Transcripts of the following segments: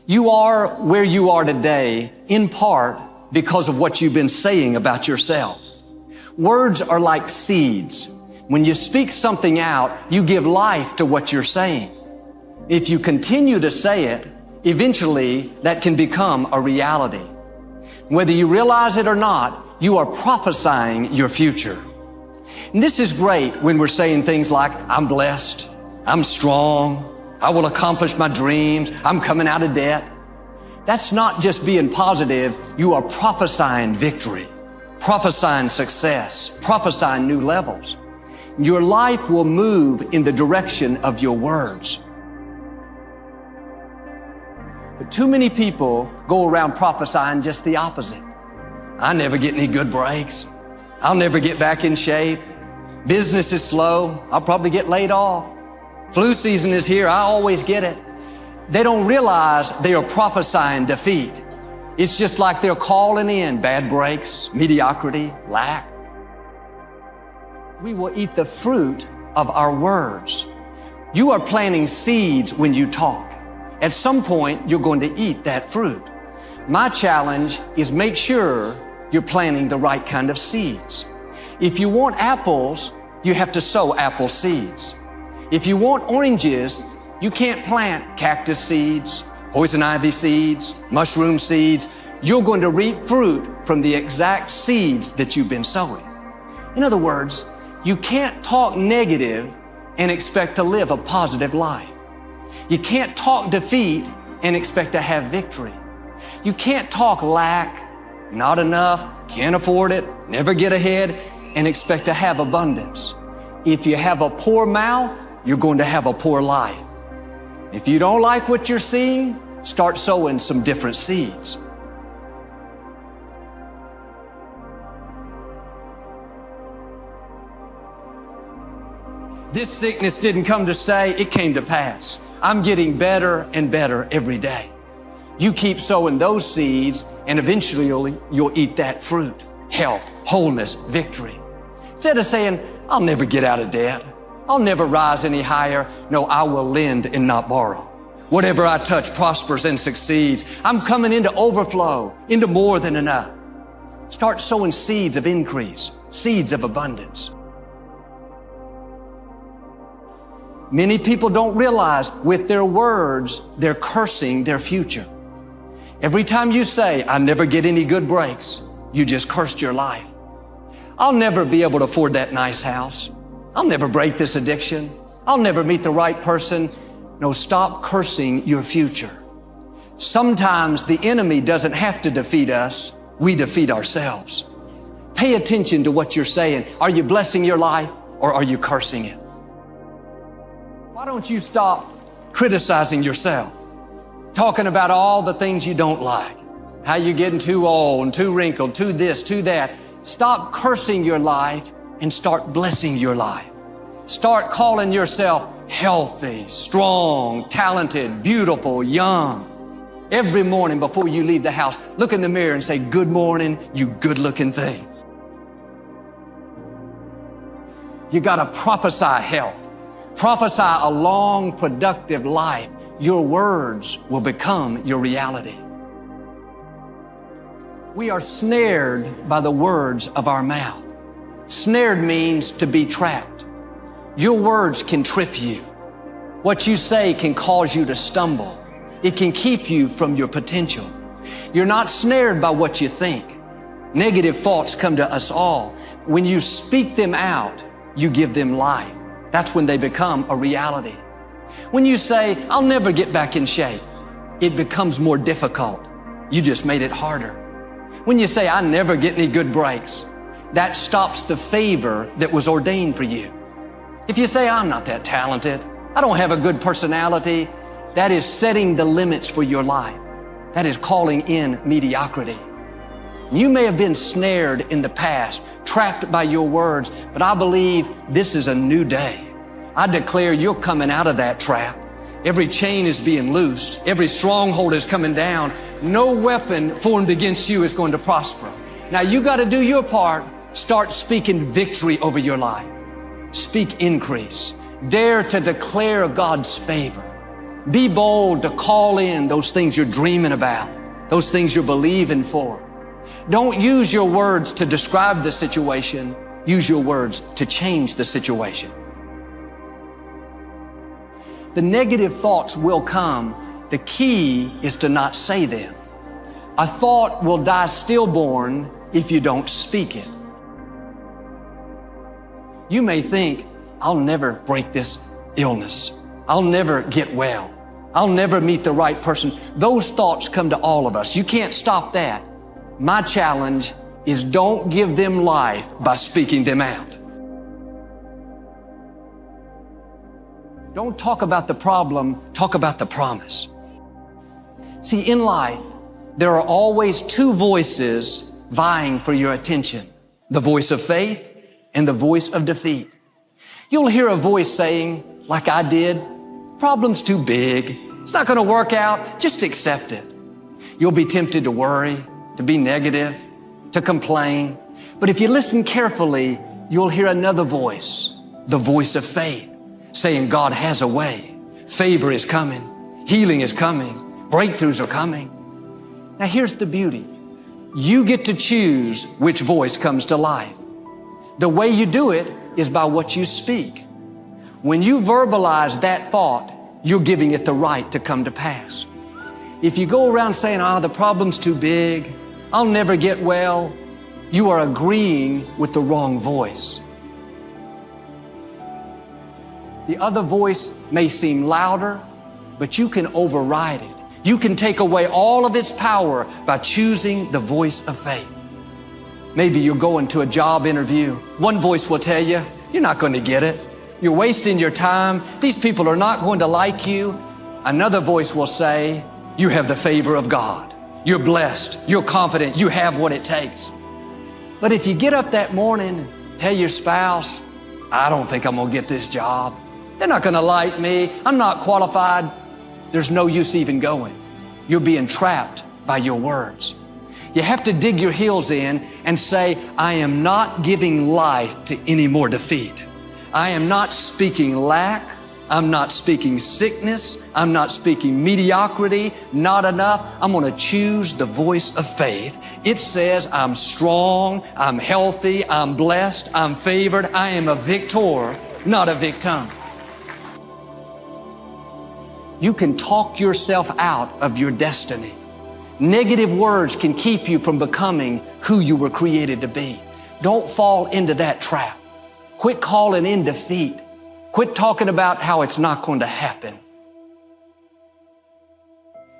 You are where you are today in part because of what you've been saying about yourself. Words are like seeds. When you speak something out, you give life to what you're saying. If you continue to say it, eventually that can become a reality. Whether you realize it or not, you are prophesying your future. And this is great when we're saying things like, I'm blessed, I'm strong, I will accomplish my dreams, I'm coming out of debt. That's not just being positive, you are prophesying victory, prophesying success, prophesying new levels. Your life will move in the direction of your words. But too many people go around prophesying just the opposite. I never get any good breaks. I'll never get back in shape. Business is slow. I'll probably get laid off. Flu season is here. I always get it. They don't realize they are prophesying defeat. It's just like they're calling in bad breaks, mediocrity, lack. We will eat the fruit of our words. You are planting seeds when you talk. At some point, you're going to eat that fruit. My challenge is make sure you're planting the right kind of seeds. If you want apples, you have to sow apple seeds. If you want oranges, you can't plant cactus seeds, poison ivy seeds, mushroom seeds. You're going to reap fruit from the exact seeds that you've been sowing. In other words, you can't talk negative and expect to live a positive life. You can't talk defeat and expect to have victory. You can't talk lack, not enough, can't afford it, never get ahead, and expect to have abundance. If you have a poor mouth, you're going to have a poor life. If you don't like what you're seeing, start sowing some different seeds. This sickness didn't come to stay, it came to pass. I'm getting better and better every day. You keep sowing those seeds and eventually you'll eat that fruit. Health, wholeness, victory. Instead of saying, I'll never get out of debt. I'll never rise any higher. No, I will lend and not borrow. Whatever I touch prospers and succeeds. I'm coming into overflow, into more than enough. Start sowing seeds of increase, seeds of abundance. Many people don't realize with their words, they're cursing their future. Every time you say, I never get any good breaks, you just cursed your life. I'll never be able to afford that nice house. I'll never break this addiction. I'll never meet the right person. No, stop cursing your future. Sometimes the enemy doesn't have to defeat us. We defeat ourselves. Pay attention to what you're saying. Are you blessing your life or are you cursing it? Why don't you stop criticizing yourself? Talking about all the things you don't like. How you're getting too old and too wrinkled, too this, too that. Stop cursing your life and start blessing your life. Start calling yourself healthy, strong, talented, beautiful, young. Every morning before you leave the house, look in the mirror and say, good morning, you good-looking thing. You gotta prophesy health. Prophesy a long, productive life. Your words will become your reality. We are snared by the words of our mouth. Snared means to be trapped. Your words can trip you. What you say can cause you to stumble. It can keep you from your potential. You're not snared by what you think. Negative thoughts come to us all. When you speak them out, you give them life. That's when they become a reality. When you say, I'll never get back in shape, it becomes more difficult. You just made it harder. When you say, I never get any good breaks, that stops the favor that was ordained for you. If you say, I'm not that talented, I don't have a good personality, that is setting the limits for your life. That is calling in mediocrity. You may have been snared in the past, trapped by your words, but I believe this is a new day. I declare you're coming out of that trap. Every chain is being loosed. Every stronghold is coming down. No weapon formed against you is going to prosper. Now you got to do your part. Start speaking victory over your life. Speak increase. Dare to declare God's favor. Be bold to call in those things you're dreaming about, those things you're believing for. Don't use your words to describe the situation. Use your words to change the situation. The negative thoughts will come. The key is to not say them. A thought will die stillborn if you don't speak it. You may think, I'll never break this illness. I'll never get well. I'll never meet the right person. Those thoughts come to all of us. You can't stop that. My challenge is don't give them life by speaking them out. Don't talk about the problem, talk about the promise. See, in life, there are always two voices vying for your attention. The voice of faith and the voice of defeat. You'll hear a voice saying, like I did, problem's too big. It's not going to work out. Just accept it. You'll be tempted to worry, to be negative, to complain. But if you listen carefully, you'll hear another voice, the voice of faith, saying God has a way. Favor is coming. Healing is coming. Breakthroughs are coming. Now here's the beauty. You get to choose which voice comes to life. The way you do it is by what you speak. When you verbalize that thought, you're giving it the right to come to pass. If you go around saying, the problem's too big, I'll never get well, you are agreeing with the wrong voice. The other voice may seem louder, but you can override it. You can take away all of its power by choosing the voice of faith. Maybe you're going to a job interview. One voice will tell you, you're not going to get it. You're wasting your time. These people are not going to like you. Another voice will say, you have the favor of God. You're blessed. You're confident. You have what it takes. But if you get up that morning and tell your spouse, I don't think I'm going to get this job. They're not going to like me. I'm not qualified. There's no use even going. You're being trapped by your words. You have to dig your heels in and say, I am not giving life to any more defeat. I am not speaking lack. I'm not speaking sickness. I'm not speaking mediocrity, not enough. I'm going to choose the voice of faith. It says I'm strong, I'm healthy, I'm blessed, I'm favored. I am a victor, not a victim. You can talk yourself out of your destiny. Negative words can keep you from becoming who you were created to be. Don't fall into that trap. Quit calling in defeat. Quit talking about how it's not going to happen.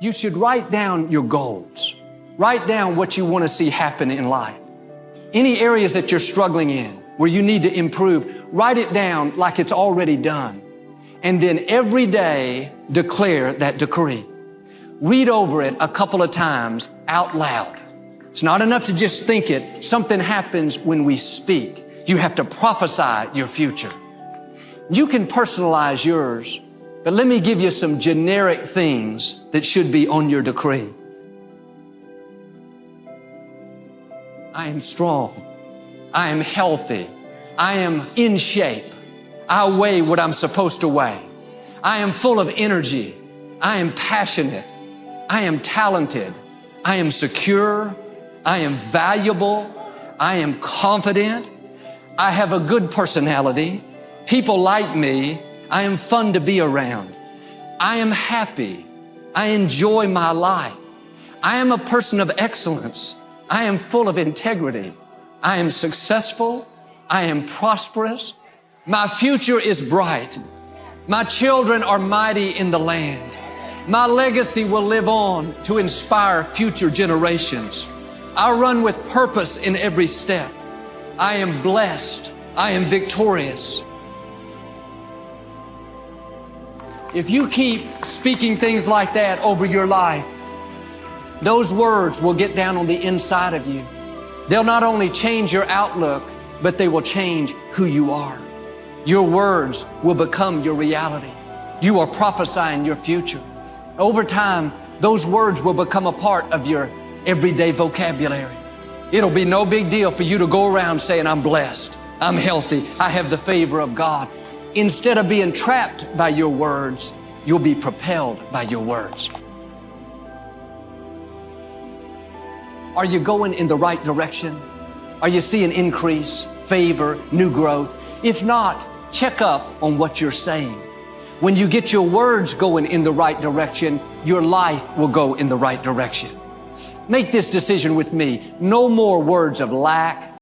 You should write down your goals. Write down what you want to see happen in life. Any areas that you're struggling in, where you need to improve, write it down like it's already done. And then every day, declare that decree. Read over it a couple of times out loud. It's not enough to just think it. Something happens when we speak. You have to prophesy your future. You can personalize yours, but let me give you some generic things that should be on your decree. I am strong. I am healthy. I am in shape. I weigh what I'm supposed to weigh. I am full of energy. I am passionate. I am talented. I am secure. I am valuable. I am confident. I have a good personality. People like me. I am fun to be around. I am happy. I enjoy my life. I am a person of excellence. I am full of integrity. I am successful. I am prosperous. My future is bright. My children are mighty in the land. My legacy will live on to inspire future generations. I run with purpose in every step. I am blessed. I am victorious. If you keep speaking things like that over your life, those words will get down on the inside of you. They'll not only change your outlook, but they will change who you are. Your words will become your reality. You are prophesying your future. Over time, those words will become a part of your everyday vocabulary. It'll be no big deal for you to go around saying, I'm blessed, I'm healthy, I have the favor of God. Instead of being trapped by your words, you'll be propelled by your words. Are you going in the right direction? Are you seeing increase, favor, new growth? If not, check up on what you're saying. When you get your words going in the right direction, your life will go in the right direction. Make this decision with me. No more words of lack,